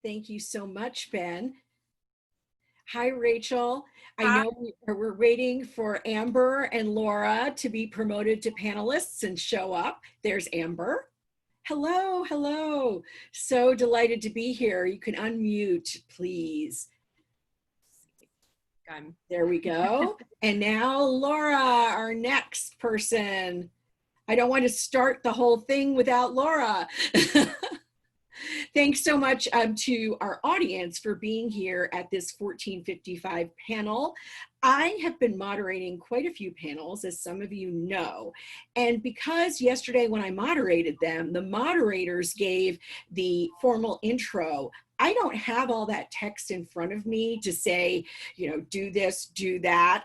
Thank you so much, Ben. Hi, Rachel. I Hi. know we're waiting for Amber and Laura to be promoted to panelists and show up. There's Amber. Hello, hello. So delighted to be here. You can unmute, please. There we go. And now Laura, our next person. I don't want to start the whole thing without Laura. Thanks so much to our audience for being here at this 1455 panel. I have been moderating quite a few panels, as some of you know. And because yesterday when I moderated them, the moderators gave the formal intro, I don't have all that text in front of me to say, you know, do this, do that.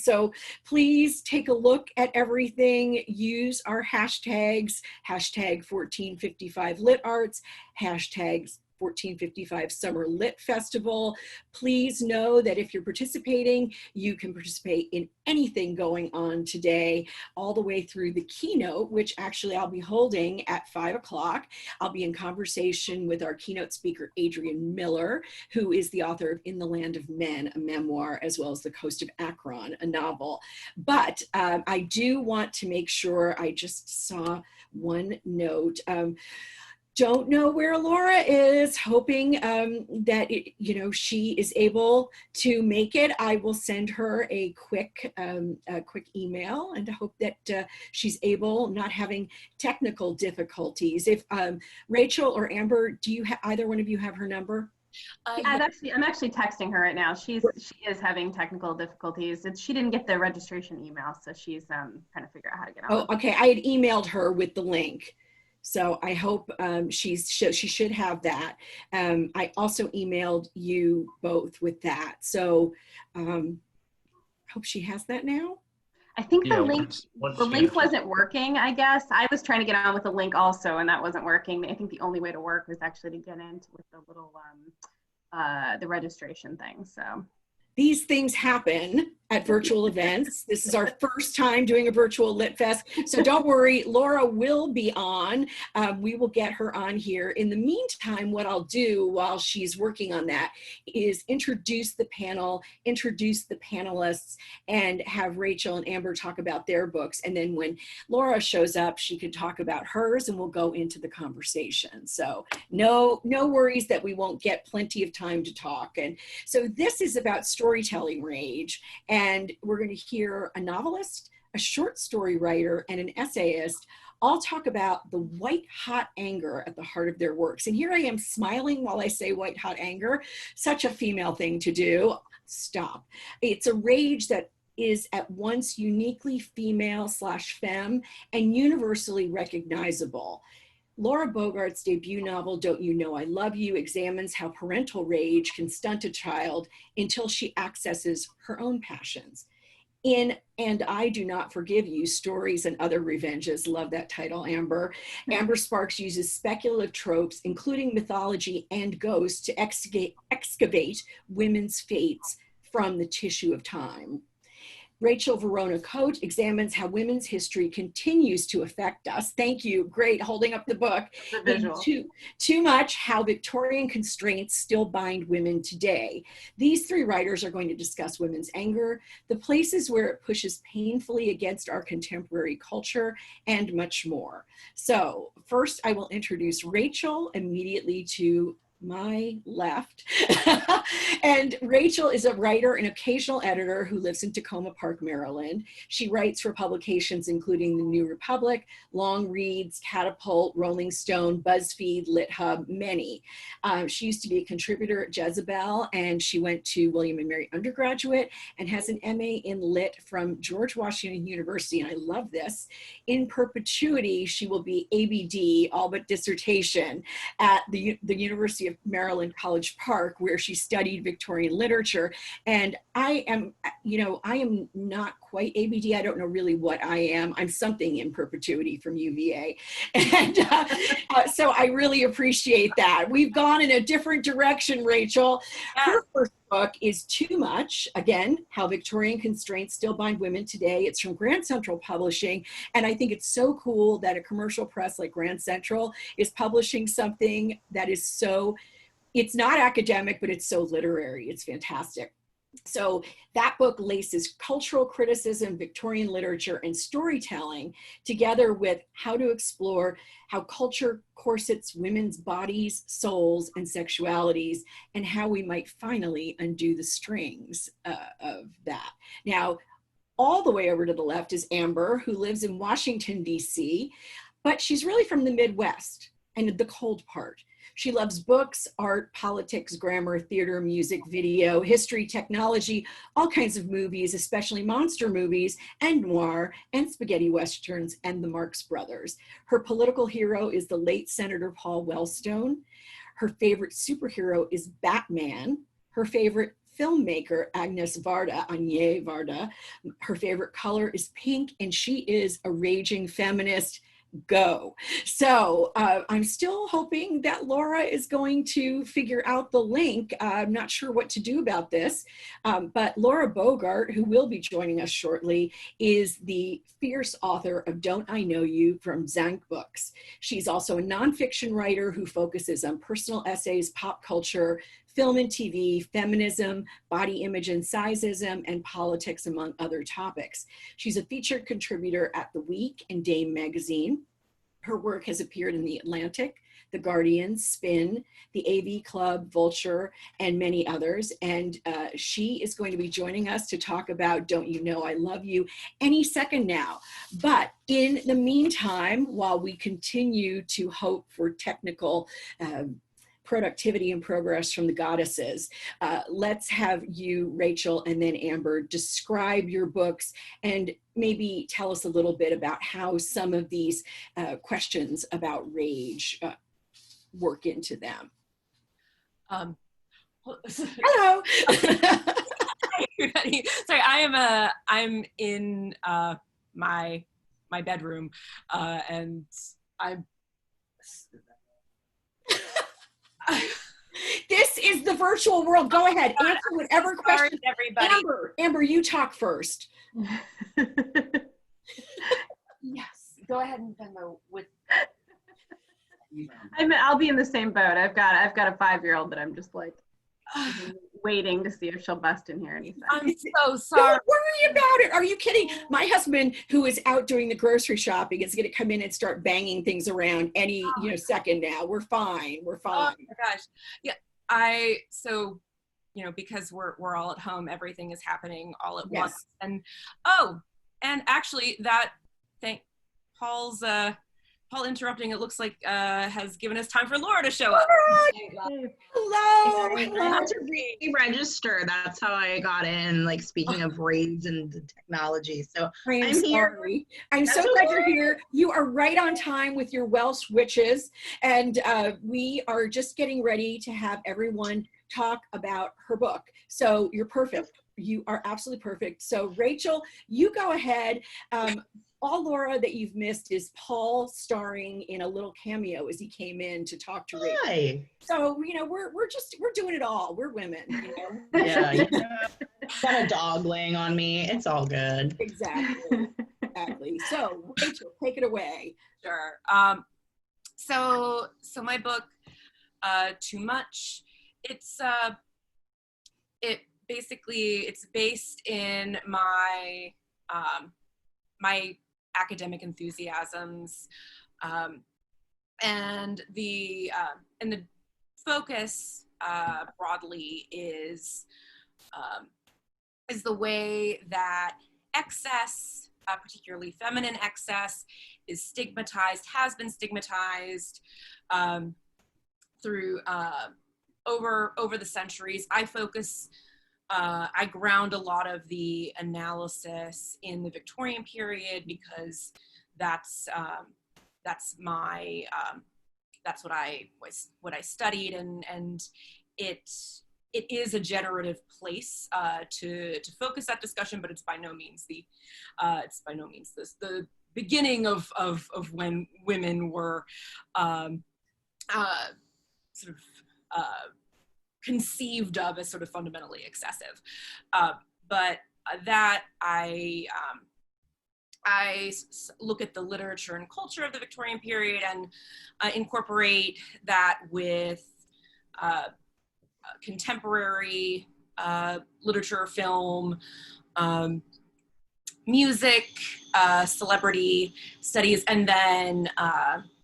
So please take a look at everything. Use our hashtags, hashtag 1455litarts, hashtags 1455 Summer Lit Festival. Please know that if you're participating, you can participate in anything going on today, all the way through the keynote, which actually I'll be holding at 5 o'clock. I'll be in conversation with our keynote speaker, Adrian Miller, who is the author of In the Land of Men, a memoir, as well as The Coast of Akron, a novel. But I do want to make sure, I just saw one note. Don't know where Laura is, hoping that she is able to make it. I will send her a quick email and hope that she's able, not having technical difficulties. If Rachel or Amber, do you either one of you have her number? Yeah, I'm actually texting her right now. She is having technical difficulties. She didn't get the registration email, so she's trying to figure out how to get on. Oh, okay. I had emailed her with the link. So I hope she should have that. I also emailed you both with that. So hope she has that now. I think the link wasn't working, I guess. I was trying to get on with the link also, and that wasn't working. I think the only way to work was actually to get into with the little, the registration thing, so. These things happen at virtual events. This is our first time doing a virtual Lit Fest. So don't worry, Laura will be on. We will get her on here. In the meantime, what I'll do while she's working on that is introduce the panel, introduce the panelists, and have Rachel and Amber talk about their books. And then when Laura shows up, she can talk about hers and we'll go into the conversation. So no worries that we won't get plenty of time to talk. And so this is about storytelling rage. And we're going to hear a novelist, a short story writer, and an essayist all talk about the white hot anger at the heart of their works. And here I am smiling while I say white hot anger, such a female thing to do. Stop. It's a rage that is at once uniquely female / femme and universally recognizable. Laura Bogart's debut novel, Don't You Know I Love You, examines how parental rage can stunt a child until she accesses her own passions. In And I Do Not Forgive You, Stories and Other Revenges, love that title, Amber. Amber Sparks uses speculative tropes, including mythology and ghosts, to excavate women's fates from the tissue of time. Rachel Vorona Cote examines how women's history continues to affect us. Thank you, great, holding up the book. Too much, how Victorian constraints still bind women today. These three writers are going to discuss women's anger, the places where it pushes painfully against our contemporary culture, and much more. So first I will introduce Rachel immediately to my left. And Rachel is a writer and occasional editor who lives in Tacoma Park, Maryland. She writes for publications including The New Republic, Long Reads, Catapult, Rolling Stone, BuzzFeed, LitHub, many. She used to be a contributor at Jezebel, and she went to William & Mary undergraduate and has an MA in Lit from George Washington University, and I love this. In perpetuity, she will be ABD, all but dissertation, at the University of Maryland College Park, where she studied Victorian literature. And I am not quite ABD. I don't know really what I am. I'm something in perpetuity from UVA. And so I really appreciate that. We've gone in a different direction, Rachel. Her first book is Too Much, again, How Victorian Constraints Still Bind Women Today. It's from Grand Central Publishing. And I think it's so cool that a commercial press like Grand Central is publishing something that is so It's not academic, but it's so literary. It's fantastic. So that book laces cultural criticism, Victorian literature, and storytelling together with how to explore how culture corsets women's bodies, souls, and sexualities, and how we might finally undo the strings of that. Now, all the way over to the left is Amber, who lives in Washington, D.C., but she's really from the Midwest and the cold part. She loves books, art, politics, grammar, theater, music, video, history, technology, all kinds of movies, especially monster movies, and noir, and spaghetti westerns, and the Marx Brothers. Her political hero is the late Senator Paul Wellstone. Her favorite superhero is Batman. Her favorite filmmaker, Agnes Varda. Her favorite color is pink, and she is a raging feminist. Go. So I'm still hoping that Laura is going to figure out the link. I'm not sure what to do about this, but Laura Bogart, who will be joining us shortly, is the fierce author of Don't I Know You from Zank Books. She's also a nonfiction writer who focuses on personal essays, pop culture, film and TV, feminism, body image and sizeism, and politics, among other topics. She's a featured contributor at The Week and Dame magazine. Her work has appeared in The Atlantic, The Guardian, Spin, the AV Club, Vulture, and many others. And she is going to be joining us to talk about Don't You Know I Love You any second now. But in the meantime, while we continue to hope for technical productivity and progress from the goddesses. Let's have you, Rachel, and then Amber, describe your books and maybe tell us a little bit about how some of these questions about rage work into them. Hello. Sorry, I'm in my bedroom and I'm This is the virtual world. Go ahead, answer whatever question. Everybody. Amber, you talk first. Yes, go ahead and Venmo with. I'll be in the same boat. I've got a 5-year-old that I'm just like waiting to see if she'll bust in here anytime. I'm so sorry. Don't worry about it. Are you kidding? My husband, who is out doing the grocery shopping, is going to come in and start banging things around any second now. We're fine. We're fine. Oh my gosh. Yeah. So because we're all at home, everything is happening all at once. And actually Paul interrupting, it looks like has given us time for Laura to show up. Hello. I had to re-register. That's how I got in, like, speaking of raids and technology. So I'm here. I'm so glad you're here. You are right on time with your Welsh witches. And we are just getting ready to have everyone talk about her book. So you're perfect. You are absolutely perfect. So Rachel, you go ahead. All Laura that you've missed is Paul starring in a little cameo as he came in to talk to Rachel. Hi. So we're doing it all. We're women. Yeah, got a dog laying on me. It's all good. Exactly. So Rachel, take it away. Sure. So my book, Too Much. It's based in my my academic enthusiasms, and the focus broadly is the way that excess, particularly feminine excess, is stigmatized, has been stigmatized through over the centuries. I ground a lot of the analysis in the Victorian period because that's what I studied, and it is a generative place to focus that discussion, but it's by no means the beginning of when women were sort of conceived of as sort of fundamentally excessive, but that I look at the literature and culture of the Victorian period and incorporate that with contemporary literature, film, music, celebrity studies, and then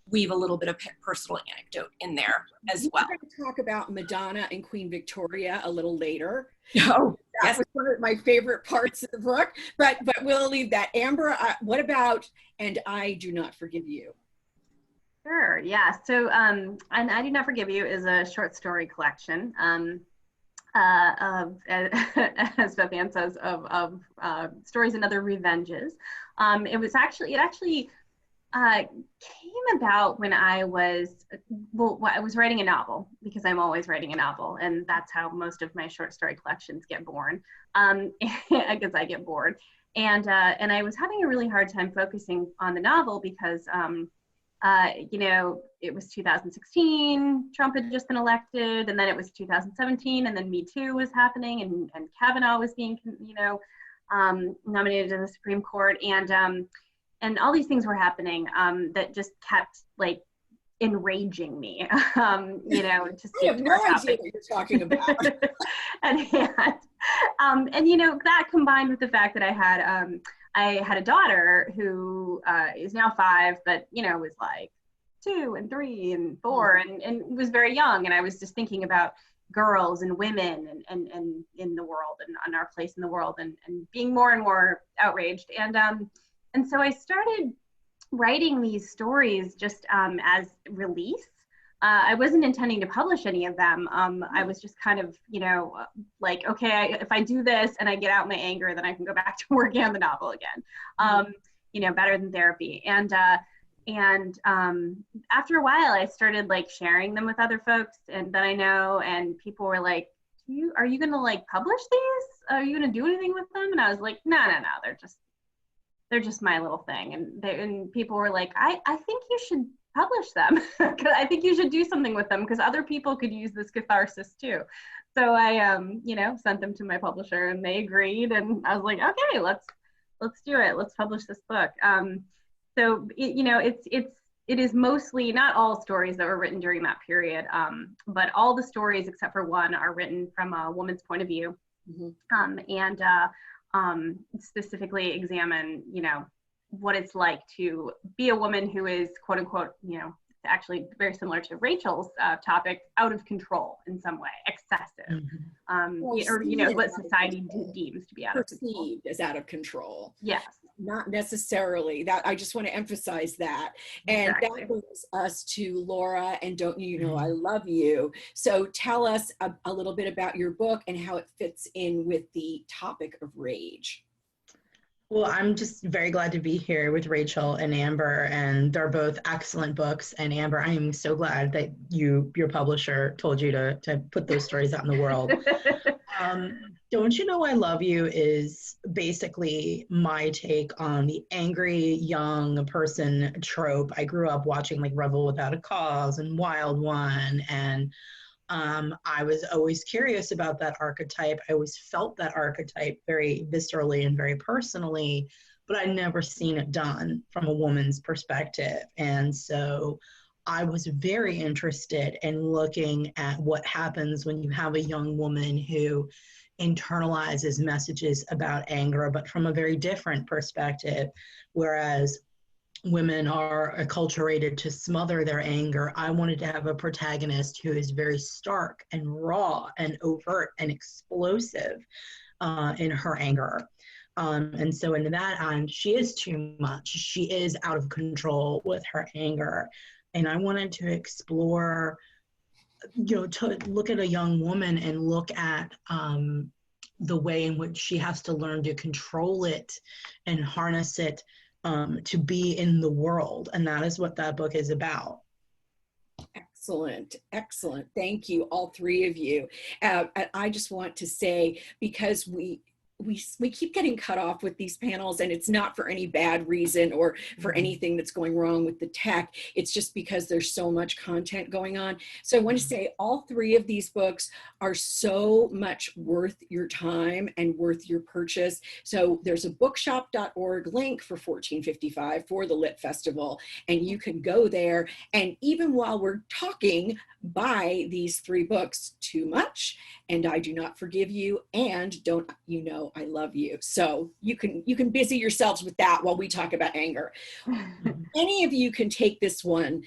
weave a little bit of personal anecdote in there as well. We're going to talk about Madonna and Queen Victoria a little later. Oh, that yes. was one of my favorite parts of the book, but we'll leave that. Amber, what about And I Do Not Forgive You? Sure, yeah. So, And I Do Not Forgive You is a short story collection of, as Beth Ann says, of stories and other revenges. It actually came about when I was writing a novel, because I'm always writing a novel, and that's how most of my short story collections get born, because I get bored. And I was having a really hard time focusing on the novel because, it was 2016, Trump had just been elected, and then it was 2017, and then Me Too was happening, and Kavanaugh was being, nominated to the Supreme Court, and all these things were happening that just kept like enraging me, to I have no idea what you're talking about. and that combined with the fact that I had a daughter who is now 5, but was like 2 and 3 and 4 and was very young, and I was just thinking about girls and women and in the world and on our place in the world and being more and more outraged, and so I started writing these stories just as release. I wasn't intending to publish any of them. I was just kind of, like, okay, if I do this and I get out my anger, then I can go back to working on the novel again. Better than therapy. And after a while, I started like sharing them with other folks and that I know, and people were like, are you gonna like publish these? Are you gonna do anything with them? And I was like, no, they're just my little thing. And people were like, I think you should publish them. Cause I think you should do something with them because other people could use this catharsis too. So I, sent them to my publisher and they agreed. And I was like, okay, let's do it. Let's publish this book. So it is mostly, not all stories that were written during that period, but all the stories except for one are written from a woman's point of view. Specifically examine, what it's like to be a woman who is quote unquote, actually very similar to Rachel's topic, out of control in some way, excessive, what society deems to be out of control. Perceived as out of control. Yes. Not necessarily. That I just want to emphasize that. And exactly. That brings us to Laura and Don't You Know I Love You. So tell us a little bit about your book and how it fits in with the topic of rage. Well, I'm just very glad to be here with Rachel and Amber, and they're both excellent books. And Amber, I am so glad that your publisher told you to put those stories out in the world. Don't You Know I Love You is basically my take on the angry young person trope. I grew up watching like Rebel Without a Cause and Wild One, and I was always curious about that archetype. I always felt that archetype very viscerally and very personally, but I'd never seen it done from a woman's perspective. And so I was very interested in looking at what happens when you have a young woman who internalizes messages about anger, but from a very different perspective, whereas women are acculturated to smother their anger. I wanted to have a protagonist who is very stark and raw and overt and explosive in her anger. And so in that end, she is too much. She is out of control with her anger. And I wanted to explore, to look at a young woman and look at the way in which she has to learn to control it and harness it to be in the world. And that is what that book is about. Excellent. Excellent. Thank you, all three of you. I just want to say, because we keep getting cut off with these panels, and it's not for any bad reason or for anything that's going wrong with the tech. It's just because there's so much content going on. So I want to say all three of these books are so much worth your time and worth your purchase. So there's a bookshop.org link for 1455 for the Lit Festival, and you can go there. And even while we're talking, buy these three books, Too Much, and I Do Not Forgive You, and Don't You Know I Love You. So you can busy yourselves with that while we talk about anger. Any of you can take this one.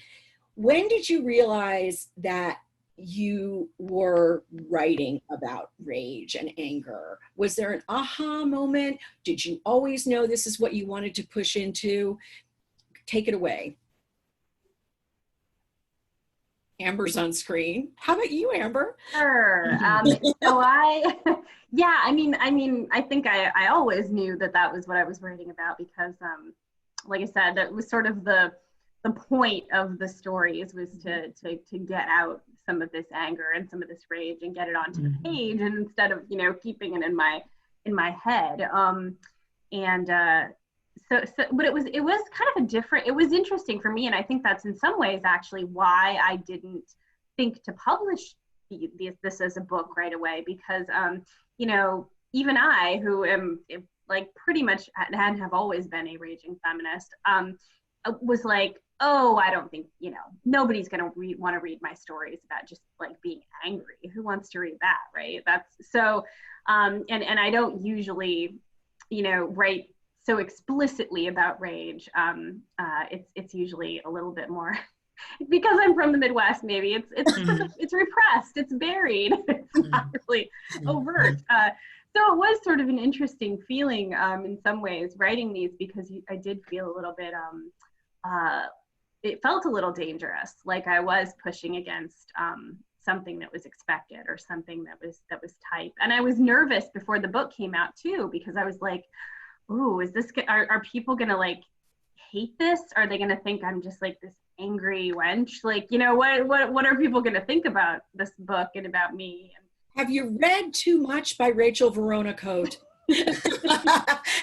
When did you realize that you were writing about rage and anger? Was there an aha moment? Did you always know this is what you wanted to push into? Take it away. Amber's on screen. How about you, Amber? Sure. So yeah, I mean, I think I always knew that was what I was writing about because, like I said, that was sort of the point of the stories was to get out some of this anger and some of this rage and get it onto the page, and instead of keeping it in my head. But it was kind of it was interesting for me, and I think that's in some ways actually why I didn't think to publish this as a book right away, because even I, who am like pretty much and have always been a raging feminist, was like, oh, I don't think nobody's gonna want to read my stories about just like being angry. Who wants to read that, right? That's so, and I don't usually write so explicitly about rage. It's usually a little bit more because I'm from the Midwest. Maybe it's repressed, it's buried, it's not really overt. So it was sort of an interesting feeling in some ways writing these, because I did feel a little bit. It felt a little dangerous, like I was pushing against something that was expected or something that was type. And I was nervous before the book came out too, because I was like, ooh, are people gonna like hate this? Are they gonna think I'm just like this angry wench? Like, what are people gonna think about this book and about me? Have you read Too Much by Rachel Vorona Cote?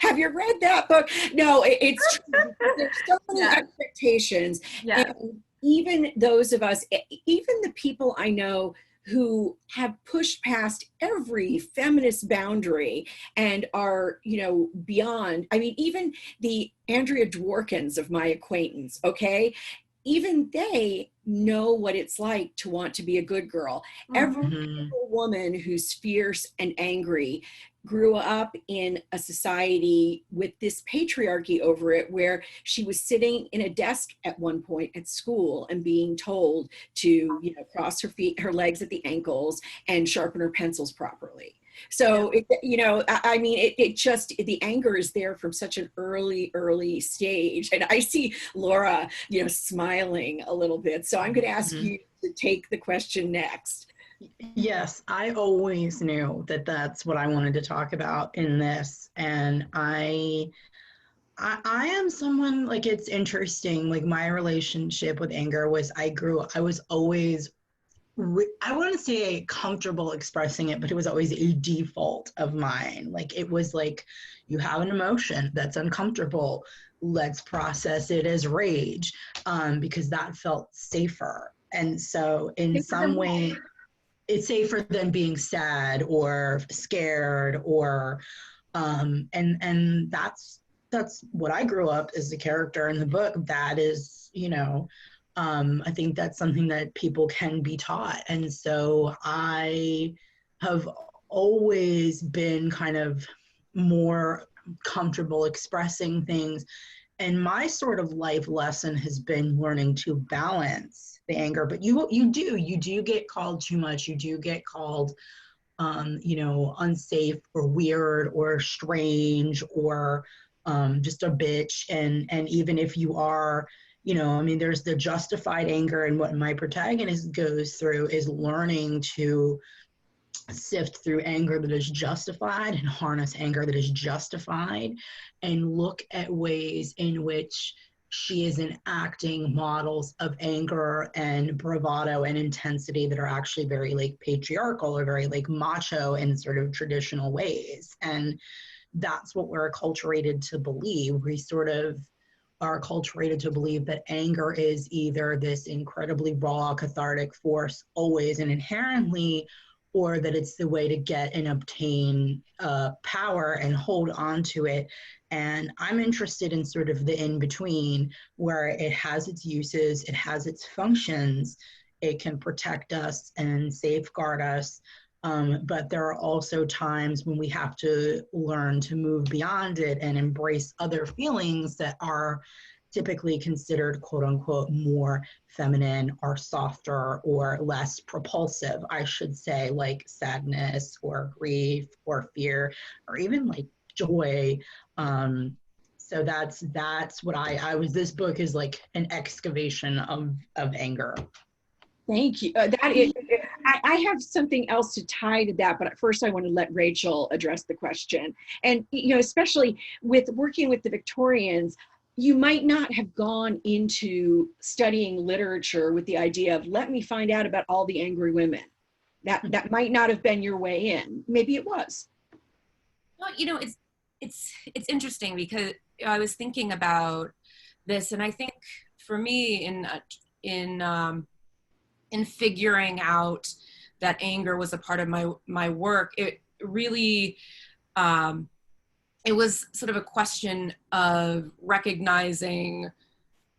Have you read that book? No, it's true. There's so many expectations. Yeah. And even those of us, even the people I know who have pushed past every feminist boundary and are, beyond, I mean, even the Andrea Dworkins of my acquaintance, okay? Even they know what it's like to want to be a good girl. Every single woman who's fierce and angry grew up in a society with this patriarchy over it, where she was sitting in a desk at one point at school and being told to, cross her legs at the ankles and sharpen her pencils properly. So, it just, the anger is there from such an early stage. And I see Laura, smiling a little bit. So I'm going to ask you to take the question next. Yes, I always knew that that's what I wanted to talk about in this. And I am someone, like, it's interesting, like my relationship with anger was, I was always, I wouldn't say comfortable expressing it, but it was always a default of mine. Like, it was like, you have an emotion that's uncomfortable, let's process it as rage, because that felt safer. And so in some way, it's safer than being sad or scared or, and that's what I grew up as the character in the book. That is, I think that's something that people can be taught. And so I have always been kind of more comfortable expressing things. And my sort of life lesson has been learning to balance the anger. But you do get called too much. You do get called, unsafe or weird or strange or just a bitch. And even if you are, there's the justified anger, and what my protagonist goes through is learning to sift through anger that is justified and harness anger that is justified and look at ways in which she is enacting models of anger and bravado and intensity that are actually very like patriarchal or very like macho in sort of traditional ways. And that's what we're acculturated to believe. We sort of are acculturated to believe that anger is either this incredibly raw, cathartic force always and inherently, or that it's the way to get and obtain power and hold on to it. And I'm interested in sort of the in-between, where it has its uses, it has its functions, it can protect us and safeguard us. But there are also times when we have to learn to move beyond it and embrace other feelings that are typically considered quote unquote more feminine or softer or less propulsive, I should say, like sadness or grief or fear or even like joy. So that's what I was, this book is like an excavation of anger. Thank you. I have something else to tie to that, but first I want to let Rachel address the question. And, you know, especially with working with the Victorians, you might not have gone into studying literature with the idea of, let me find out about all the angry women. That might not have been your way in. Maybe it was. Well, you know, it's interesting because I was thinking about this, and I think for me in figuring out that anger was a part of my work, it really, it was sort of a question of recognizing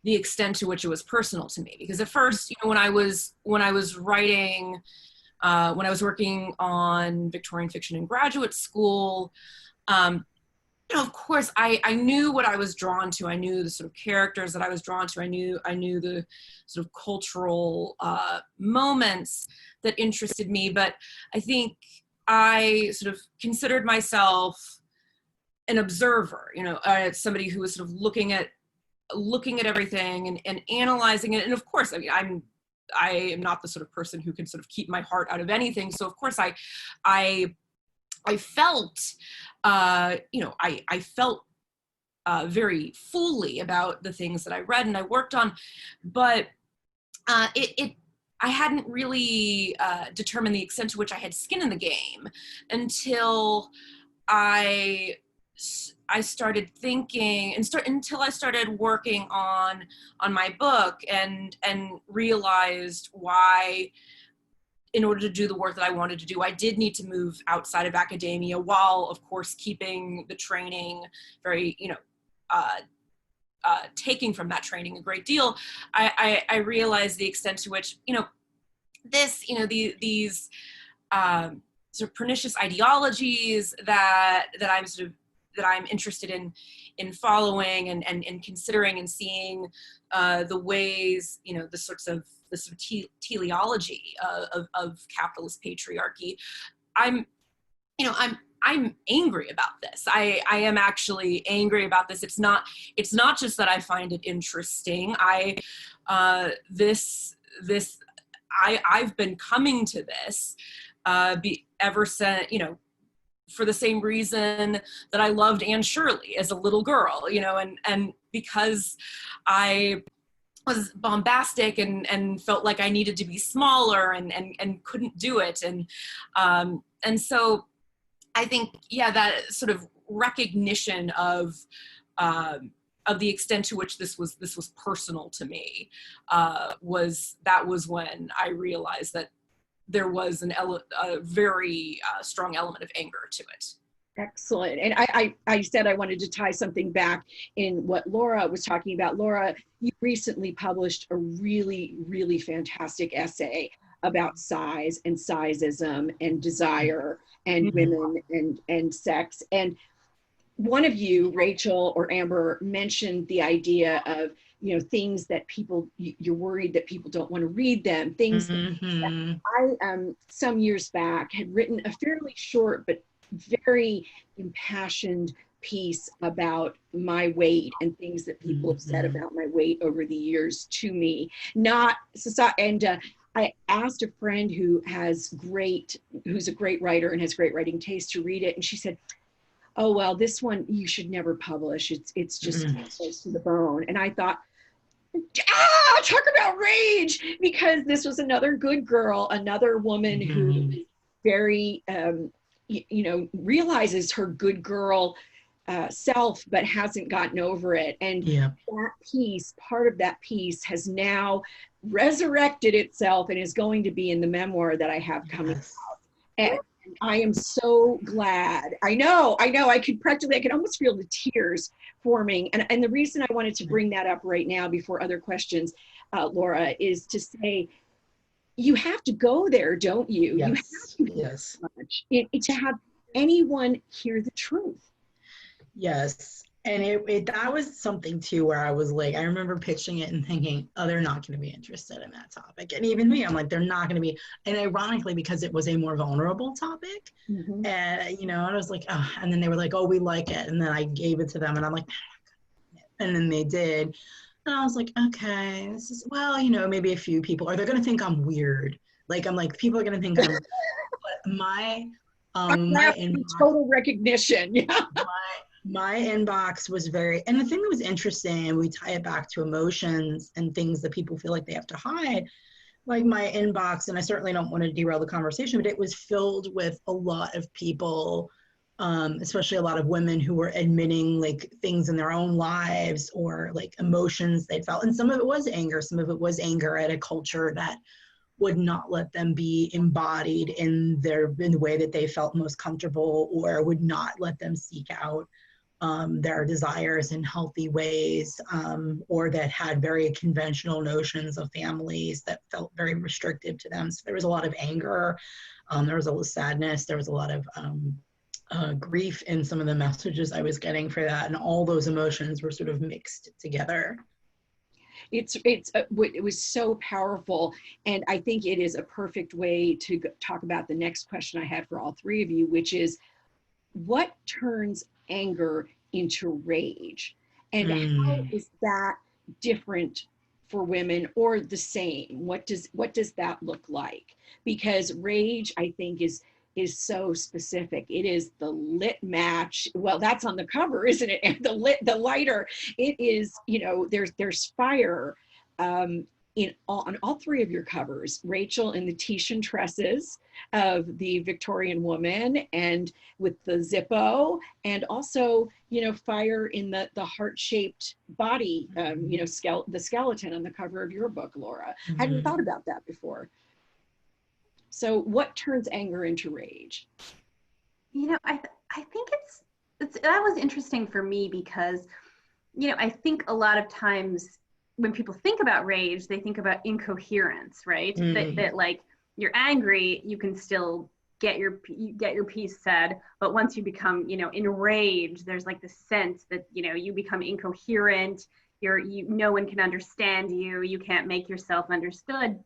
the extent to which it was personal to me. Because at first, you know, when I was writing, when I was working on Victorian fiction in graduate school, you know, of course, I knew what I was drawn to. I knew the sort of characters that I was drawn to. I knew the sort of cultural moments that interested me. But I think I sort of considered myself an observer, you know, somebody who was sort of looking at everything and analyzing it. And of course, I mean, I am not the sort of person who can sort of keep my heart out of anything. So of course, I felt, you know, I felt very fully about the things that I read and I worked on, but I hadn't really determined the extent to which I had skin in the game until I started thinking until I started working on my book and realized why, in order to do the work that I wanted to do, I did need to move outside of academia while, of course, keeping the training very, you know, taking from that training a great deal. I realized the extent to which, you know, this, you know, these sort of pernicious ideologies that I'm interested in following and considering and seeing the ways, you know, the sort of teleology of capitalist patriarchy. I'm angry about this. I am actually angry about this. It's not just that I find it interesting. I've been coming to this ever since, you know, for the same reason that I loved Anne Shirley as a little girl, you know, and because I was bombastic and felt like I needed to be smaller and couldn't do it. And so I think, yeah, that sort of recognition of the extent to which this was personal to me was when I realized that there was a very strong element of anger to it. Excellent. And I said I wanted to tie something back in what Laura was talking about. Laura, you recently published a really, really fantastic essay about size and sizeism and desire and women and sex. And one of you, Rachel or Amber, mentioned the idea of, you know, things that you're worried that people don't want to read them, things that I, some years back, had written a fairly short but very impassioned piece about my weight and things that people have said about my weight over the years to me. I asked a friend who's a great writer and has great writing taste to read it, and she said, oh, well, this one you should never publish. It's just close to the bone. And I thought, talk about rage, because this was another good girl, another woman who very, realizes her good girl self, but hasn't gotten over it. And that piece, part of that piece has now resurrected itself and is going to be in the memoir that I have coming out. And I am so glad. I know, I could almost feel the tears forming. And the reason I wanted to bring that up right now before other questions, Laura, is to say, you have to go there, don't you? Yes. You have to to have anyone hear the truth. Yes. And that was something too, where I was like, I remember pitching it and thinking, oh, they're not going to be interested in that topic. And even me, I'm like, they're not going to be. And ironically, because it was a more vulnerable topic, and, and I was like, oh, and then they were like, oh, we like it. And then I gave it to them and I'm like, and then they did. And I was like, okay, this is, well, maybe a few people, or they're going to think I'm weird. Like, I'm like, people are going to think I'm, but my inbox, total recognition. Yeah. My inbox was very, and the thing that was interesting, and we tie it back to emotions and things that people feel like they have to hide, like my inbox, and I certainly don't want to derail the conversation, but it was filled with a lot of people, especially a lot of women who were admitting like things in their own lives or like emotions they felt. And some of it was anger. Some of it was anger at a culture that would not let them be embodied in the way that they felt most comfortable, or would not let them seek out their desires in healthy ways, or that had very conventional notions of families that felt very restrictive to them. So there was a lot of anger, there was a lot of sadness, there was a lot of grief in some of the messages I was getting for that, and all those emotions were sort of mixed together. It was so powerful, and I think it is a perfect way to talk about the next question I had for all three of you, which is, what turns anger into rage, and how is that different for women, or the same? What does that look like? Because rage, I think, is so specific. It is the lit match. Well, that's on the cover, isn't it? And the lighter. It is, there's fire on all three of your covers. Rachel in the Titian tresses of the Victorian woman, and with the Zippo, and also, fire in the heart-shaped body, the skeleton on the cover of your book, Laura. I hadn't thought about that before. So what turns anger into rage? I think that was interesting for me because, I think a lot of times when people think about rage, they think about incoherence, right? That like, you're angry, you can still get your piece said, but once you become, enraged, there's like this sense that, you become incoherent, no one can understand you, you can't make yourself understood.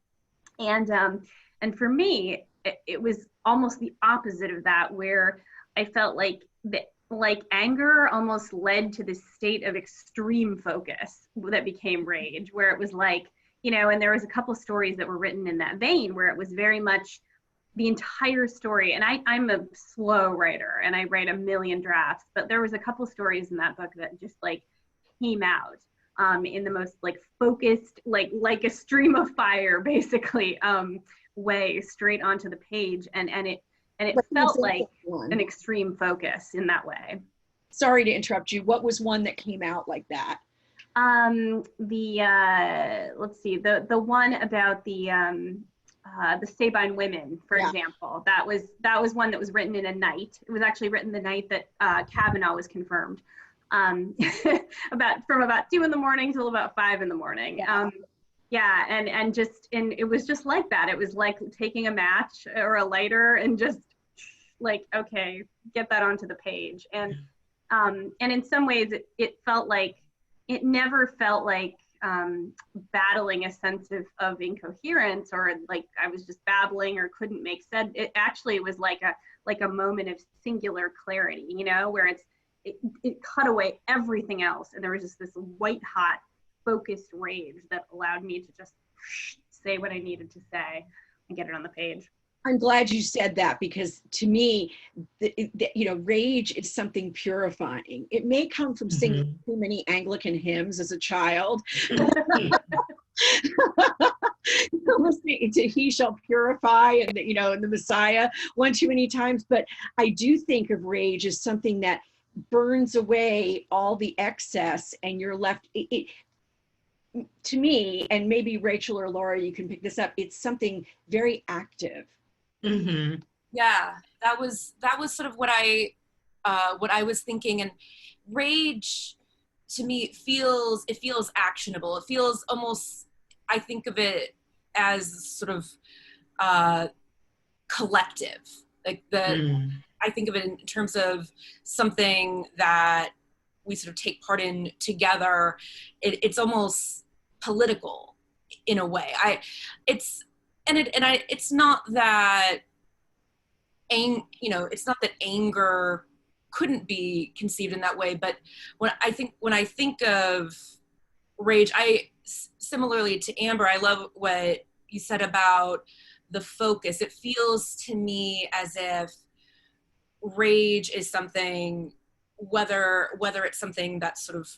And for me, it was almost the opposite of that, where I felt like anger almost led to this state of extreme focus that became rage, where it was like, and there was a couple stories that were written in that vein, where it was very much the entire story. And I'm a slow writer and I write a million drafts, but there was a couple stories in that book that just like came out in the most like focused, like a stream of fire, basically, way straight onto the page, and it felt like an extreme focus in that way. Sorry to interrupt you. What was one that came out like that? Let's see, the one about the Sabine women, for example. That was one that was written in a night. It was actually written the night that Kavanaugh was confirmed. From about 2 a.m. till about 5 a.m. And it was just like that. It was like taking a match or a lighter and just like, okay, get that onto the page. And in some ways it felt like, it never felt like battling a sense of incoherence, or like I was just babbling or couldn't make sense. It actually was like a moment of singular clarity, where it cut away everything else, and there was just this white hot focused rage that allowed me to just say what I needed to say and get it on the page. I'm glad you said that, because to me, rage is something purifying. It may come from singing too many Anglican hymns as a child. Listening to "He Shall Purify" and the Messiah one too many times, but I do think of rage as something that burns away all the excess, and you're left. To me, and maybe Rachel or Laura, you can pick this up. It's something very active. Mm-hmm. Yeah, that was sort of what I was thinking. And rage, to me, feels actionable. It feels almost, I think of it as sort of collective. Like I think of it in terms of something that we sort of take part in together. It's almost political in a way. It's not that it's not that anger couldn't be conceived in that way, but when I think of rage, similarly to Amber, I love what you said about the focus. It feels to me as if rage is something, whether it's something that sort of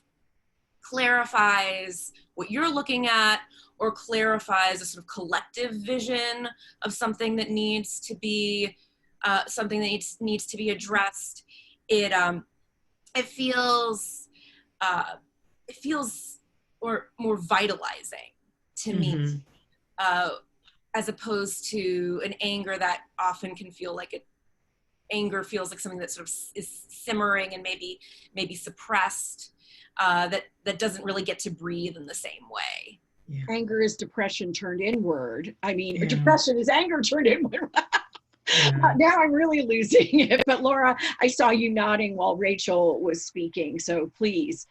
clarifies what you're looking at, or clarifies a sort of collective vision of something that needs to be needs to be addressed. It feels more vitalizing to me, as opposed to an anger that often can feel like anger feels like something that sort of is simmering and maybe suppressed, that doesn't really get to breathe in the same way. Yeah. Anger is depression turned inward. I mean, depression is anger turned inward. Now I'm really losing it. But Laura, I saw you nodding while Rachel was speaking, so please.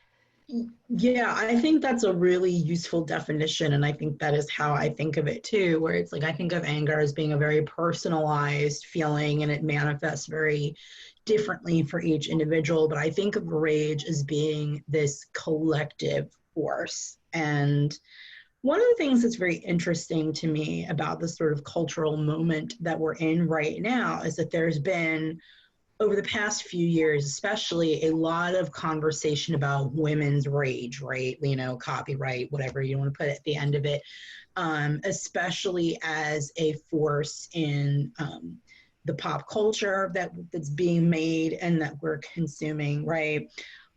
Yeah, I think that's a really useful definition, and I think that is how I think of it too, where it's like I think of anger as being a very personalized feeling, and it manifests very differently for each individual, but I think of rage as being this collective force. And one of the things that's very interesting to me about the sort of cultural moment that we're in right now is that there's been, over the past few years, especially, a lot of conversation about women's rage, right? Copyright, whatever you want to put at the end of it, especially as a force in the pop culture that's being made and that we're consuming, right?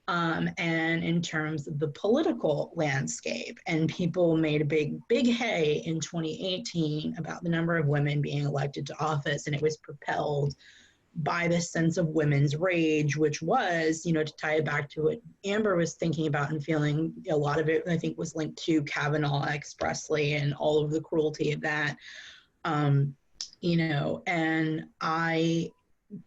And in terms of the political landscape. And people made a big hay in 2018 about the number of women being elected to office, and it was propelled by this sense of women's rage, which was, to tie it back to what Amber was thinking about and feeling, a lot of it, I think, was linked to Kavanaugh expressly and all of the cruelty of that.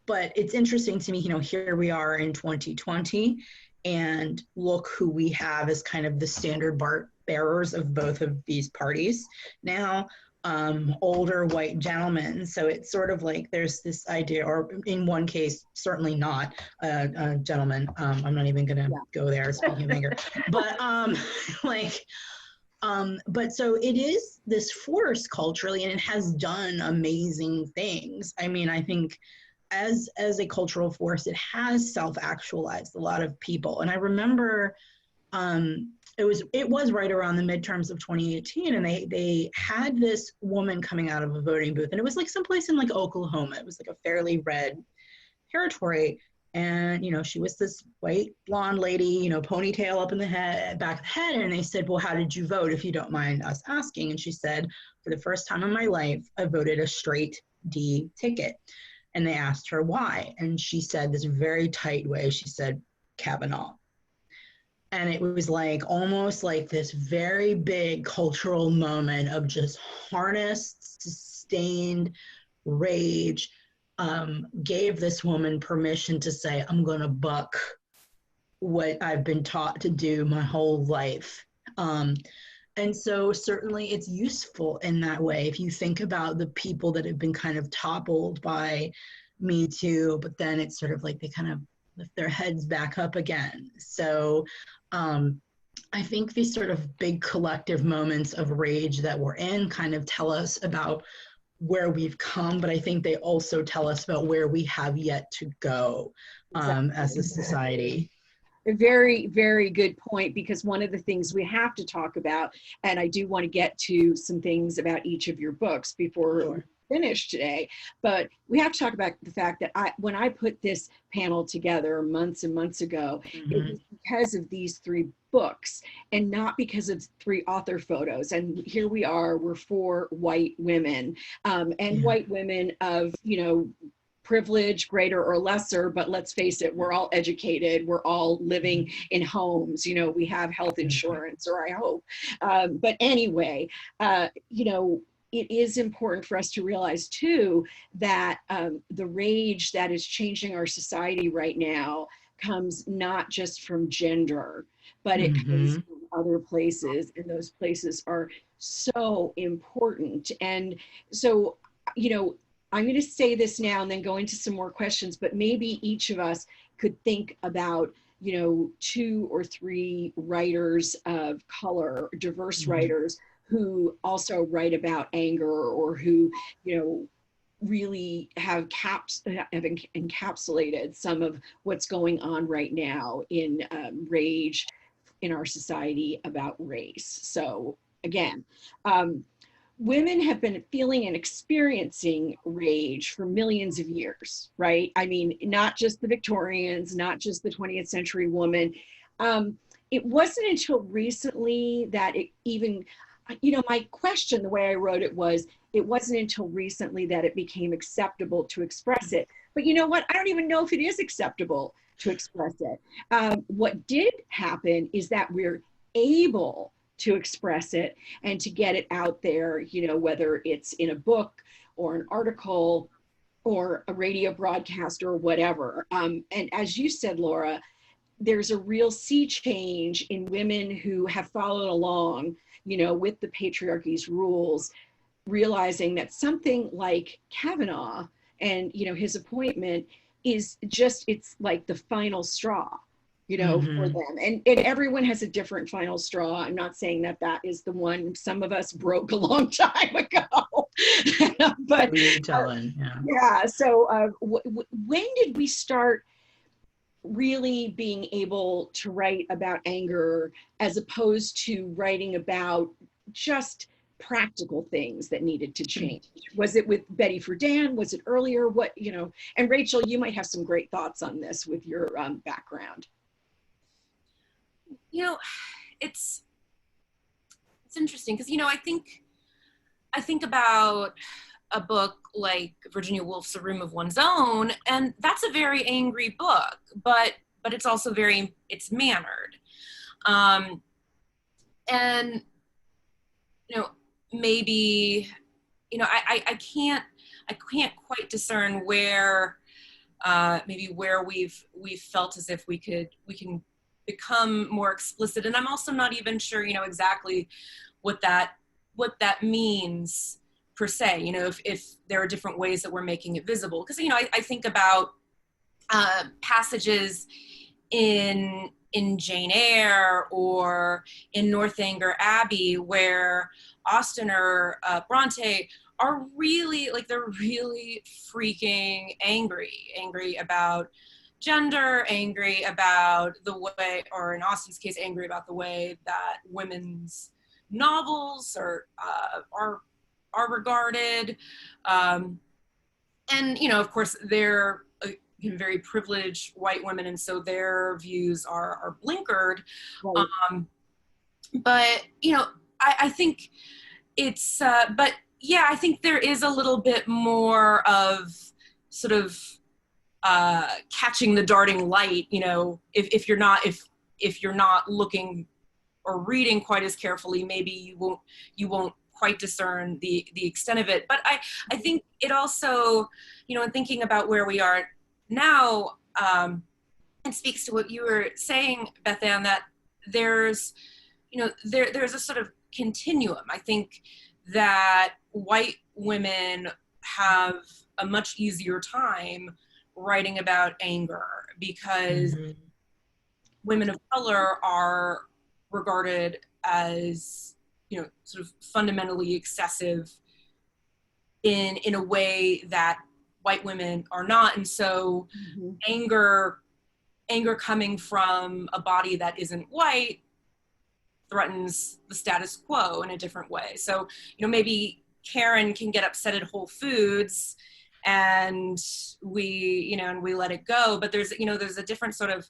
But it's interesting to me, here we are in 2020, and look who we have as kind of the standard bearers of both of these parties now. Older white gentlemen. So it's sort of like there's this idea, or in one case, certainly not a gentleman. I'm not even going to go there, speaking of anger. But but so it is this force culturally, and it has done amazing things. I mean, I think as a cultural force, it has self-actualized a lot of people. And I remember it was right around the midterms of 2018, and they had this woman coming out of a voting booth, and it was like someplace in like Oklahoma. It was like a fairly red territory, and she was this white blonde lady, ponytail up in the back of the head, and they said, well, how did you vote, if you don't mind us asking? And she said, for the first time in my life, I voted a straight D ticket. And they asked her why, and she said this very tight way, she said, Kavanaugh. And it was like almost like this very big cultural moment of just harnessed, sustained rage, gave this woman permission to say, I'm going to buck what I've been taught to do my whole life. And so certainly it's useful in that way. If you think about the people that have been kind of toppled by Me Too, but then it's sort of like they kind of lift their heads back up again. So I think these sort of big collective moments of rage that we're in kind of tell us about where we've come, but I think they also tell us about where we have yet to go as a society. A very, very good point, because one of the things we have to talk about, and I do want to get to some things about each of your books before we finish today, but we have to talk about the fact that when I put this panel together months and months ago, it was because of these 3 books and not because of 3 author photos. And here we are, we're 4 white women, and white women of, you know, privilege, greater or lesser, but let's face it, we're all educated, we're all living in homes, you know, we have health insurance, or I hope. But anyway, you know, it is important for us to realize too that the rage that is changing our society right now comes not just from gender, but it comes from other places, and those places are so important. And so, you know, I'm going to say this now and then go into some more questions, but maybe each of us could think about, you know, 2 or 3 writers of color, diverse writers who also write about anger, or who, you know, really have encapsulated some of what's going on right now in rage in our society about race. So again, women have been feeling and experiencing rage for millions of years, right? I mean, not just the Victorians, not just the 20th century woman. It wasn't until recently that it even, you know, my question, the way I wrote it was, it wasn't until recently that it became acceptable to express it. But you know what? I don't even know if it is acceptable to express it. What did happen is that we're able to express it and to get it out there, you know, whether it's in a book or an article or a radio broadcast or whatever. And as you said, Laura, there's a real sea change in women who have followed along, you know, with the patriarchy's rules, realizing that something like Kavanaugh and, you know, his appointment is just, it's like the final straw, you know, for them. And everyone has a different final straw. I'm not saying that that is the one some of us broke a long time ago. But yeah, so when did we start really being able to write about anger as opposed to writing about just practical things that needed to change? Was it with Betty Friedan? Was it earlier? What, you know, and Rachel, you might have some great thoughts on this with your background. You know, it's interesting because, you know, I think about a book like Virginia Woolf's A Room of One's Own, and that's a very angry book, but it's also it's mannered. And, you know, maybe, you know, I can't quite discern where, maybe where we've felt as if we can become more explicit. And I'm also not even sure, you know, exactly what that means per se, you know, if there are different ways that we're making it visible. Because, you know, I think about passages in Jane Eyre or in Northanger Abbey where Austen or Bronte are really, like, they're really freaking angry about gender, angry about the way, or in Austen's case, angry about the way that women's novels are regarded. And, you know, of course, they're very privileged white women, and so their views are blinkered. Right. But, you know, I think it's, but yeah, I think there is a little bit more of sort of catching the darting light, you know, if you're not looking or reading quite as carefully, maybe you won't quite discern the extent of it. But I think it also, you know, in thinking about where we are now, it speaks to what you were saying, Beth Ann, that there's, you know, there's a sort of continuum. I think that white women have a much easier time writing about anger because women of color are regarded as, you know, sort of fundamentally excessive in a way that white women are not. And so anger coming from a body that isn't white threatens the status quo in a different way. So, you know, maybe Karen can get upset at Whole Foods and we let it go, but there's a different sort of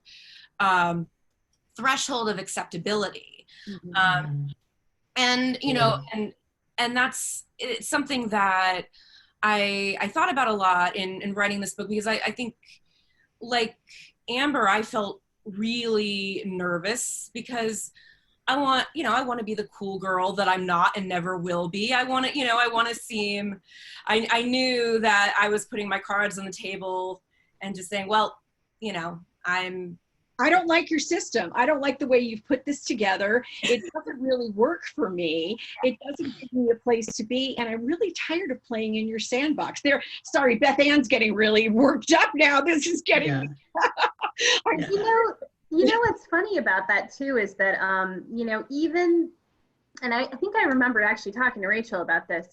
threshold of acceptability. And, you know, and that's, it's something that I thought about a lot in writing this book, because I think, like Amber, I felt really nervous because I want to be the cool girl that I'm not and never will be. I want to seem, I knew that I was putting my cards on the table and just saying, well, you know, I don't like your system. I don't like the way you've put this together. It doesn't really work for me. It doesn't give me a place to be. And I'm really tired of playing in your sandbox. Sorry, Beth Ann's getting really worked up now. This is getting, You know what's funny about that too is that, you know, even, and I think I remember actually talking to Rachel about this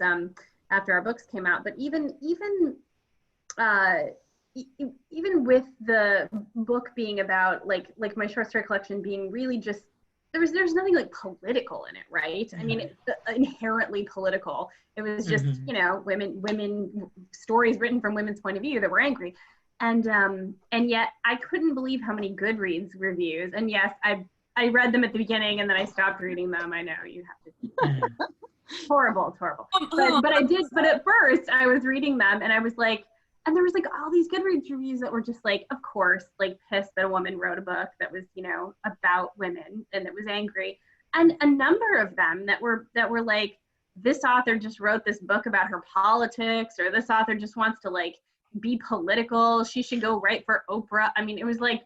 after our books came out, but even with the book being about like my short story collection being really just, there's nothing like political in it, right? I mean, it's inherently political. It was just, you know, women stories written from women's point of view that were angry. And yet I couldn't believe how many Goodreads reviews. And yes, I read them at the beginning and then I stopped reading them. I know you have to. Horrible. But I did. But at first I was reading them and I was like, and there was like all these Goodreads reviews that were just like, of course, like pissed that a woman wrote a book that was, you know, about women and it was angry. And a number of them that were like, this author just wrote this book about her politics, or this author just wants to like be political. She should go write for Oprah. I mean, it was like,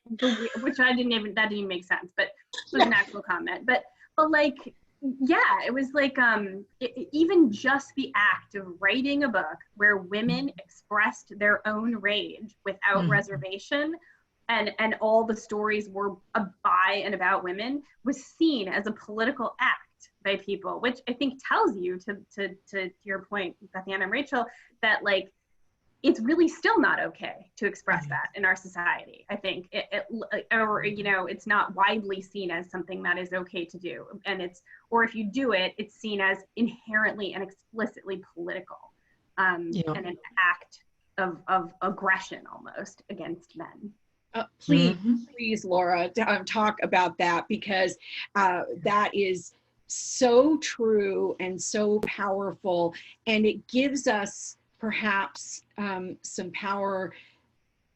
which that didn't even make sense, but it was an actual comment. But like, yeah, it was like, even just the act of writing a book where women expressed their own rage without reservation, and all the stories were by and about women, was seen as a political act by people, which I think tells you, to your point, Beth Ann and Rachel, that like, it's really still not okay to express that in our society. I think or you know, it's not widely seen as something that is okay to do, and or if you do it, it's seen as inherently and explicitly political, and an act of aggression almost against men. Please, Laura, talk about that, because that is so true and so powerful, and it gives us perhaps some power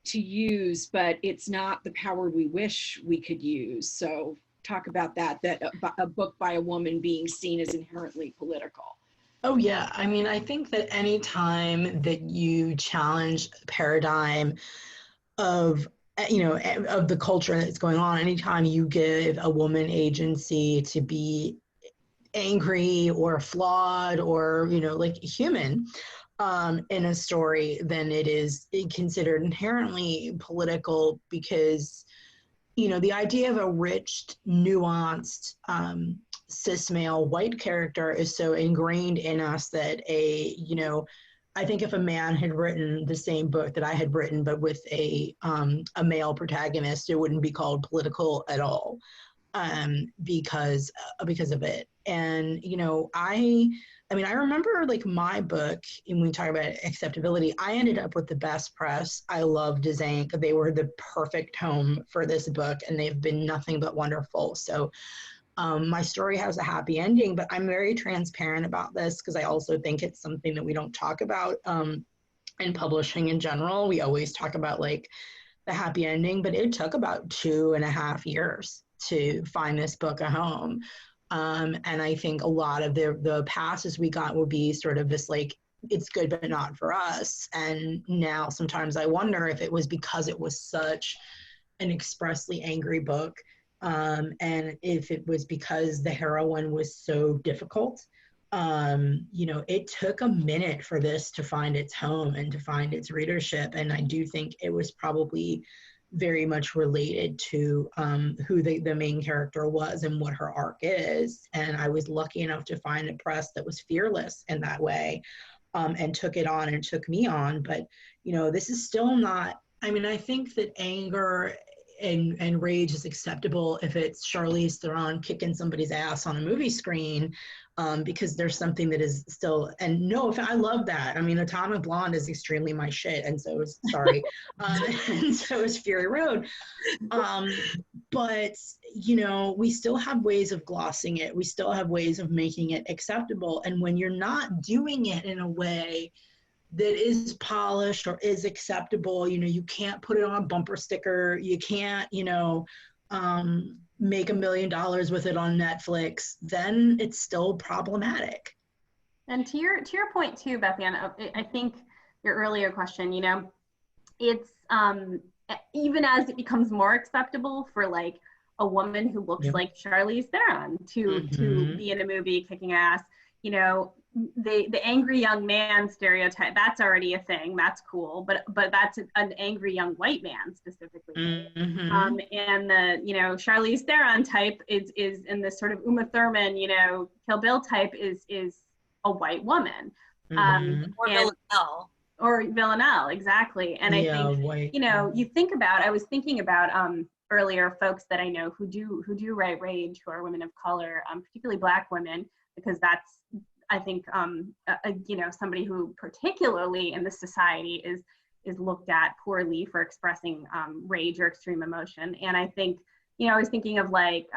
to use, but it's not the power we wish we could use. So talk about that a book by a woman being seen as inherently political. Oh yeah, I mean, I think that any time that you challenge the paradigm of, you know, of the culture that's going on, anytime you give a woman agency to be angry or flawed or, you know, like human, in a story, then it is considered inherently political, because, you know, the idea of a rich, nuanced, cis male white character is so ingrained in us that you know, I think if a man had written the same book that I had written, but with a male protagonist, it wouldn't be called political at all, because of it. And, you know, I mean, I remember like my book, and when we talk about acceptability, I ended up with the best press. I love Dizank. They were the perfect home for this book, and they've been nothing but wonderful. So my story has a happy ending, but I'm very transparent about this because I also think it's something that we don't talk about in publishing in general. We always talk about like the happy ending, but it took about 2.5 years to find this book a home. And I think a lot of the passes we got will be sort of this like, it's good, but not for us. And now sometimes I wonder if it was because it was such an expressly angry book, and if it was because the heroine was so difficult. You know, it took a minute for this to find its home and to find its readership. And I do think it was probably very much related to who the main character was and what her arc is. And I was lucky enough to find a press that was fearless in that way. and took it on and took me on. But, you know, this is still not, I mean, I think that anger and rage is acceptable if it's Charlize Theron kicking somebody's ass on a movie screen, because there's something that is still, and no, if I love that. I mean, Atomic Blonde is extremely my shit, and so is, sorry, and so is Fury Road. But, you know, we still have ways of glossing it. We still have ways of making it acceptable. And when you're not doing it in a way that is polished or is acceptable, you know, you can't put it on a bumper sticker. You can't, you know, make $1 million with it on Netflix, then it's still problematic. And to your point too, Bethann, I think your earlier question, you know, it's even as it becomes more acceptable for like a woman who looks like Charlize Theron to be in a movie kicking ass, you know, the angry young man stereotype, that's already a thing, that's cool, but that's an angry young white man specifically. And the, you know, Charlize Theron type is in this sort of Uma Thurman, you know, Kill Bill type is a white woman. Or Villanelle. Or Villanelle, exactly. And I think, you know, you think about, I was thinking about earlier folks that I know who do write rage, who are women of color, particularly Black women, because that's, I think, you know, somebody who particularly in this society is looked at poorly for expressing rage or extreme emotion. And I think, you know, I was thinking of like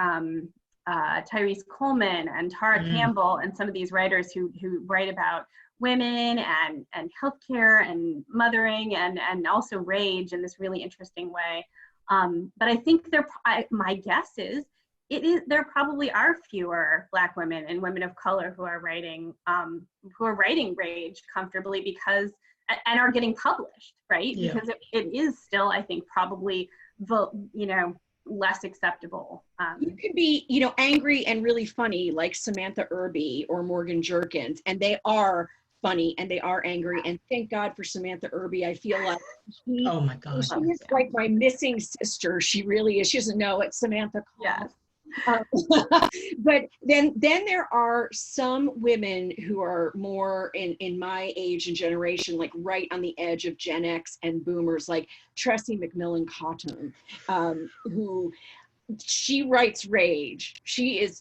Tyrese Coleman and Tara Campbell and some of these writers who write about women and healthcare and mothering and also rage in this really interesting way. But I think my guess is, there probably are fewer Black women and women of color who are writing rage comfortably because, and are getting published, right? Yeah. Because it is still, I think, probably, you know, less acceptable. You could be, you know, angry and really funny like Samantha Irby or Morgan Jerkins, and they are funny and they are angry, and thank God for Samantha Irby. I feel like oh my God, she is like my missing sister. She really is. She doesn't know it, Samantha. Yes. But then there are some women who are more in my age and generation, like right on the edge of Gen X and boomers, like Tressie McMillan Cottom, who she writes rage.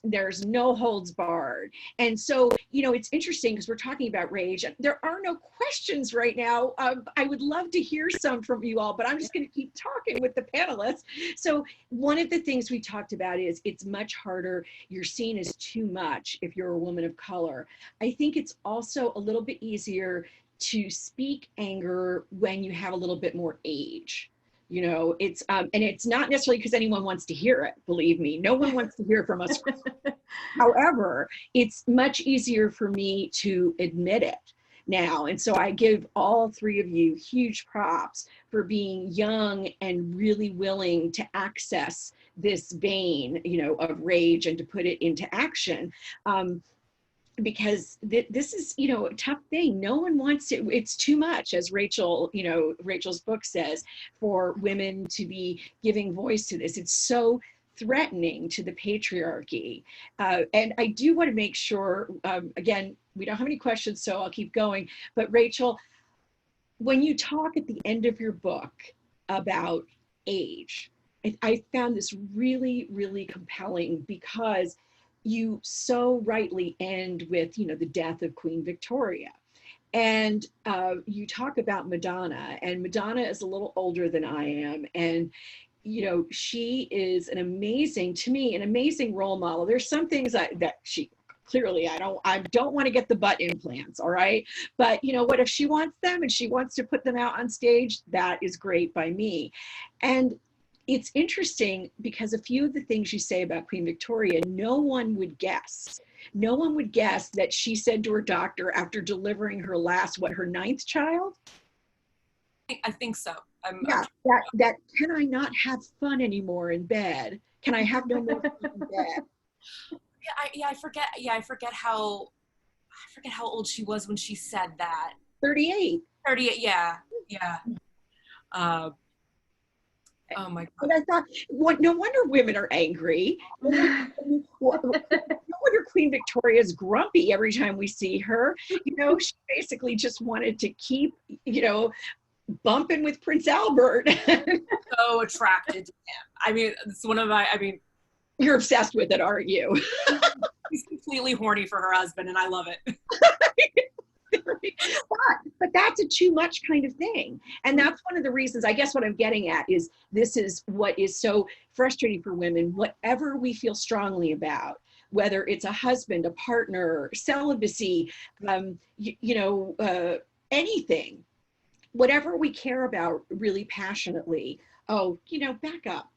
There's no holds barred. And so, you know, it's interesting because we're talking about rage. There are no questions right now. I would love to hear some from you all, but I'm just going to keep talking with the panelists. So one of the things we talked about is it's much harder. You're seen as too much if you're a woman of color. I think it's also a little bit easier to speak anger when you have a little bit more age. You know, it's and it's not necessarily because anyone wants to hear it. Believe me, no one wants to hear from us. However, it's much easier for me to admit it now. And so I give all three of you huge props for being young and really willing to access this vein, you know, of rage and to put it into action. Because this is, you know, a tough thing. No one wants to, it's too much, as Rachel, you know, Rachel's book says, for women to be giving voice to this. It's so threatening to the patriarchy. And I do want to make sure, again, we don't have any questions, so I'll keep going. But Rachel, when you talk at the end of your book about age, I found this really, really compelling because you so rightly end with, you know, the death of Queen Victoria. And you talk about Madonna, and Madonna is a little older than I am. And, you know, she is an amazing role model. There's some things that she, clearly, I don't want to get the butt implants, all right? But, you know what, if she wants them and she wants to put them out on stage, that is great by me. And it's interesting because a few of the things you say about Queen Victoria, no one would guess. No one would guess that she said to her doctor after delivering her last, her 9th child? I think so. That can I not have fun anymore in bed? Can I have no more fun in bed? I forget how old she was when she said that. 38. 38, yeah. Oh my God. And I thought, what, no wonder women are angry. No wonder Queen Victoria's grumpy every time we see her. You know, she basically just wanted to keep, you know, bumping with Prince Albert. So attracted to him. I mean, it's one of my, I mean, you're obsessed with it, aren't you? She's completely horny for her husband, and I love it. But that's a too much kind of thing. And that's one of the reasons, I guess what I'm getting at is, this is what is so frustrating for women. Whatever we feel strongly about, whether it's a husband, a partner, celibacy, anything, whatever we care about really passionately, oh, you know, back up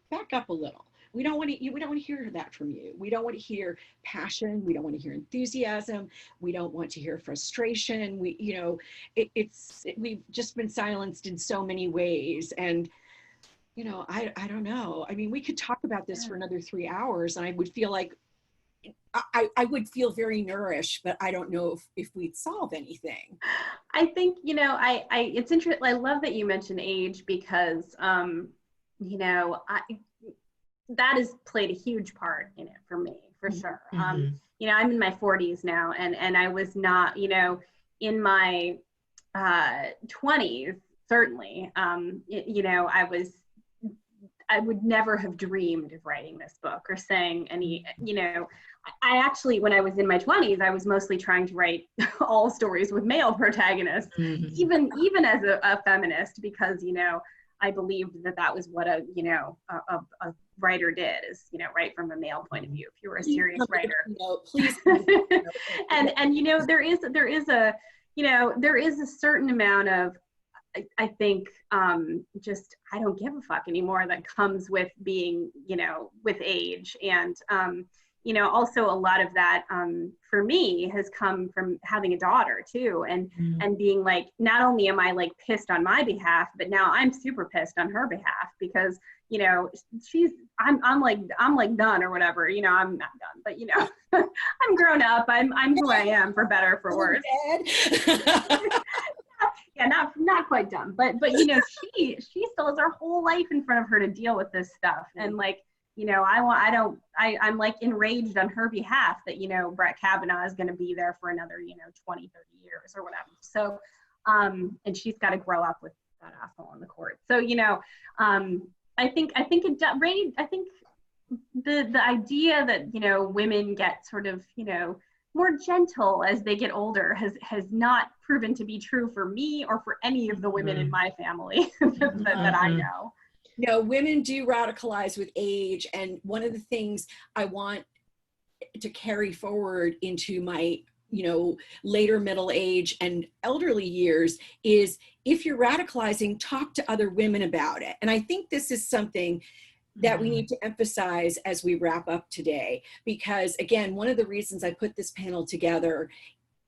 a little. We don't want to hear that from you. We don't want to hear passion. We don't want to hear enthusiasm. We don't want to hear frustration. We've just been silenced in so many ways. And, you know, I don't know. I mean, we could talk about this for another 3 hours, and I would feel like I would feel very nourished, but I don't know if we'd solve anything. I think, you know, it's interesting. I love that you mentioned age, because, you know, that has played a huge part in it for me, for sure. Mm-hmm. You know, I'm in my 40s now, and I was not, you know, in my 20s, certainly, you know, I would never have dreamed of writing this book or saying any, you know, I actually, when I was in my 20s, I was mostly trying to write all stories with male protagonists, even as a feminist, because, you know, I believed that was what a writer did, is, you know, write from a male point of view, if you were a serious writer. No, please. and you know, there is a certain amount of, I think, just, I don't give a fuck anymore, that comes with being, you know, with age. And, you know, also a lot of that, for me, has come from having a daughter too, and being like, not only am I like pissed on my behalf, but now I'm super pissed on her behalf, because, you know, I'm like done or whatever, you know, I'm not done, but, you know, I'm grown up, I'm who I am, for better or for worse. Yeah, not quite done, but you know, she still has her whole life in front of her to deal with this stuff. And like, you know, I'm like enraged on her behalf that, you know, Brett Kavanaugh is going to be there for another, you know, 20, 30 years or whatever. So, and she's got to grow up with that asshole on the court. So, you know, I think the idea that, you know, women get sort of, you know, more gentle as they get older has not proven to be true for me or for any of the women in my family that I know. No, women do radicalize with age. And one of the things I want to carry forward into my, you know, later middle age and elderly years is, if you're radicalizing, talk to other women about it. And I think this is something that we need to emphasize as we wrap up today, because again, one of the reasons I put this panel together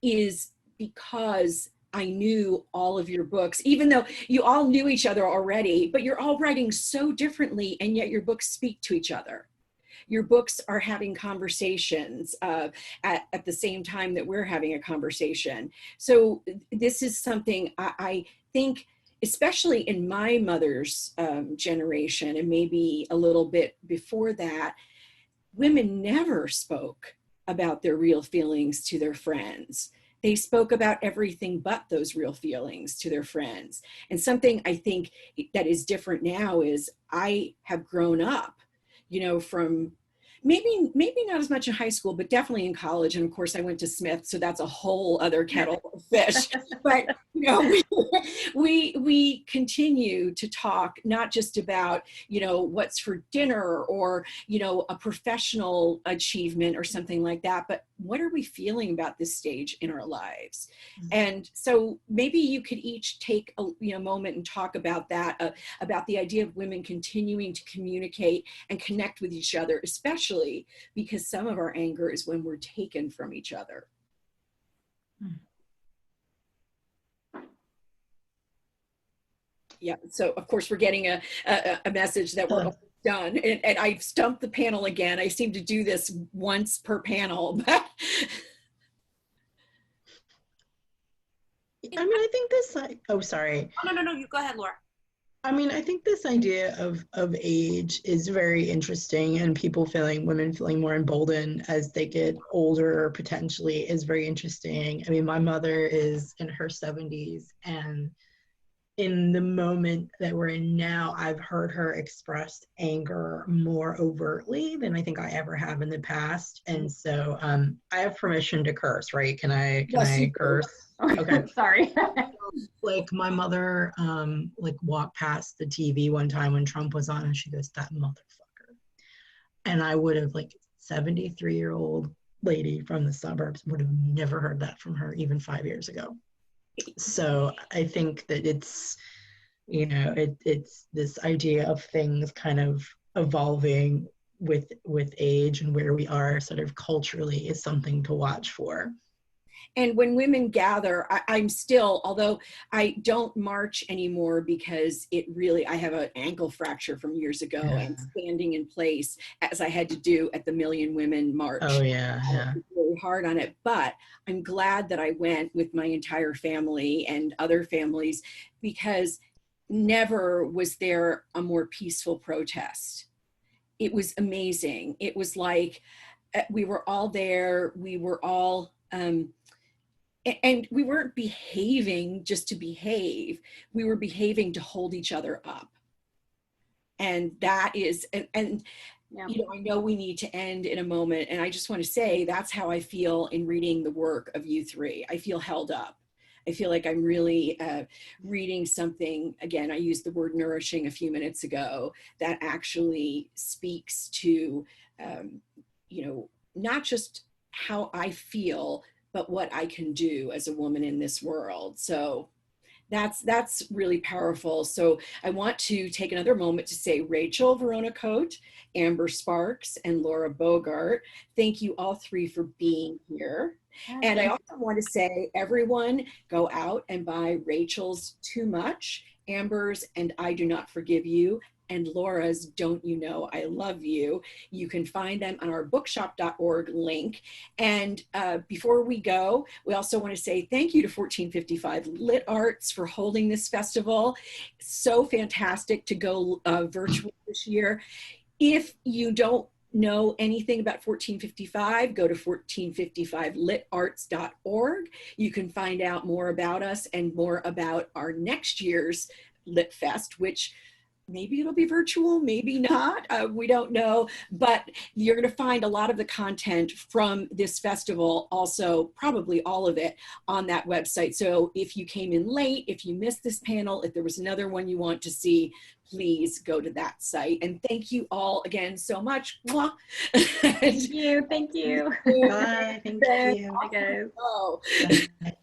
is because I knew all of your books, even though you all knew each other already, but you're all writing so differently, and yet your books speak to each other. Your books are having conversations at the same time that we're having a conversation. So this is something I think, especially in my mother's generation, and maybe a little bit before that, women never spoke about their real feelings to their friends. They spoke about everything but those real feelings to their friends. And something I think that is different now is, I have grown up, you know, from maybe not as much in high school, but definitely in college. And of course I went to Smith, so that's a whole other kettle of fish. But, you know, we continue to talk, not just about, you know, what's for dinner or, you know, a professional achievement or something like that, but what are we feeling about this stage in our lives? And so maybe you could each take a moment and talk about that, about the idea of women continuing to communicate and connect with each other, especially because some of our anger is when we're taken from each other. Yeah, so of course we're getting a message that we're done, and I've stumped the panel again. I seem to do this once per panel, but I mean, I think this, oh, sorry. Oh, no, you go ahead, Laura. I mean, I think this idea of age is very interesting, and women feeling more emboldened as they get older potentially is very interesting. I mean, my mother is in her 70s, and in the moment that we're in now, I've heard her express anger more overtly than I think I ever have in the past. And so I have permission to curse, right? Can I curse? Okay. Sorry. Like my mother like walked past the TV one time when Trump was on and she goes, "That motherfucker." And I would have, like, 73-year-old lady from the suburbs would have never heard that from her even 5 years ago. So I think that it's, it's this idea of things kind of evolving with age, and where we are sort of culturally is something to watch for. And when women gather, I'm still, although I don't march anymore because I have an ankle fracture from years ago, Yeah. and standing in place as I had to do at the Million Women March. Oh yeah, yeah. Really hard on it, but I'm glad that I went with my entire family and other families, because never was there a more peaceful protest. It was amazing. It was like we were all there. We were all, and we weren't behaving just to behave. We were behaving to hold each other up. And that is, and Yeah. I know we need to end in a moment. And I just want to say that's how I feel in reading the work of you three. I feel held up. I feel like I'm really reading something, again, I used the word nourishing a few minutes ago, that actually speaks to, not just how I feel, but what I can do as a woman in this world. So that's really powerful. So I want to take another moment to say, Rachel Vorona Cote, Amber Sparks, and Laura Bogart, thank you all three for being here. And I also want to say, everyone, go out and buy Rachel's Too Much, Amber's And I Do Not Forgive You, and Laura's Don't You Know I Love You. You can find them on our bookshop.org link. And before we go, we also want to say thank you to 1455 Lit Arts for holding this festival. So fantastic to go virtual this year. If you don't know anything about 1455, go to 1455litarts.org. You can find out more about us and more about our next year's Lit Fest, which maybe it'll be virtual, maybe not, we don't know, but you're going to find a lot of the content from this festival, also probably all of it, on that website. So if you came in late, if you missed this panel, if there was another one you want to see, please go to that site. And thank you all again so much. Thank you. Thank you. Bye. Thank you. Bye, guys. Oh. Bye.